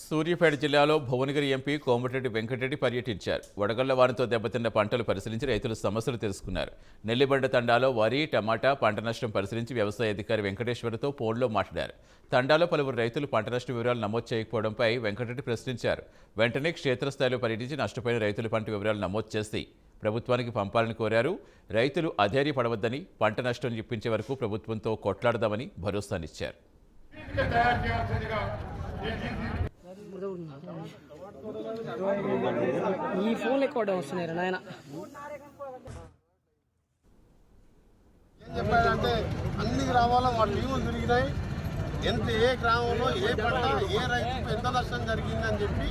సూర్యాపేట జిల్లాలో భువనగిరి ఎంపీ కోమటిరెడ్డి వెంకటరెడ్డి పర్యటించారు. వడగళ్ల వానతో దెబ్బతిన్న పంటలు పరిశీలించి రైతుల సమస్యలు తెలుసుకున్నారు. నెల్లిబండ తండాలో వరి, టమాటా పంట నష్టం పరిశీలించి వ్యవసాయ అధికారి వెంకటేశ్వర్తో ఫోన్లో మాట్లాడారు. తండాలో పలువురు రైతులు పంట నష్టం వివరాలు నమోదు చేయకపోవడంపై వెంకటరెడ్డి ప్రశ్నించారు. వెంటనే క్షేత్రస్థాయిలో పర్యటించి నష్టపోయిన రైతుల పంట వివరాలు నమోదు చేసి ప్రభుత్వానికి పంపాలని కోరారు. రైతులు అధైర్యపడవద్దని, పంట నష్టం ఇప్పించే వరకు ప్రభుత్వంతో కొట్లాడదామని భరోసానిచ్చారు. ఈ ఫోన్ ఎక్కువ వస్తున్నాయి నాయన. ఏం చెప్పాడంటే అన్ని గ్రామాల్లో వాళ్ళ టీములు తిరిగినాయి. ఏ గ్రామంలో ఏ పంట ఏ రైతుకు ఎంత నష్టం జరిగిందని చెప్పి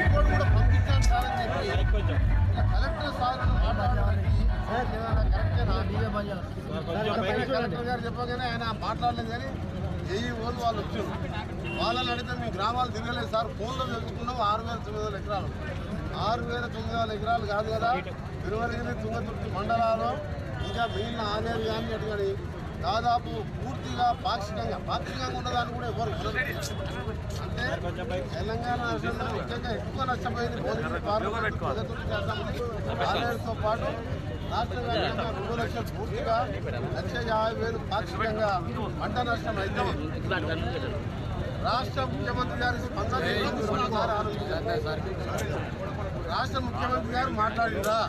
ఇప్పుడు కూడా పంపించాను సార్ అని చెప్పి కలెక్టర్ సార్ మాట్లాడడానికి కలెక్టర్ గారు చెప్పగానే ఆయన మాట్లాడలేదు. కానీ ఏఈఓలు వాళ్ళు వచ్చారు. వాళ్ళని అడిగితే మేము గ్రామాలు తిరగలేదు సార్, ఫోన్లో తెలుసుకున్నాం 6,900 ఎకరాలు. 6,900 ఎకరాలు కాదు కదా, తిరువరగిరి, తుంగతుర్తి మండలాల్లో ఇంకా మిగిలిన ఆదేరు కానీ అటు కానీ దాదాపు పూర్తిగా పాక్షికంగా ఉన్నదాన్ని కూడా ఎవరు అంటే తెలంగాణ రాష్ట్రంలో ముఖ్యంగా ఎక్కువ నష్టపోయింది ఆదేరుతో పాటు రాష్ట్ర వ్యాప్తంగా 2 లక్షలు పూర్తిగా 1,50,000 పాక్షికంగా పంట నష్టం అయితే రాష్ట్ర ముఖ్యమంత్రి గారి స్పందన రాష్ట్ర ముఖ్యమంత్రి గారు మాట్లాడిందా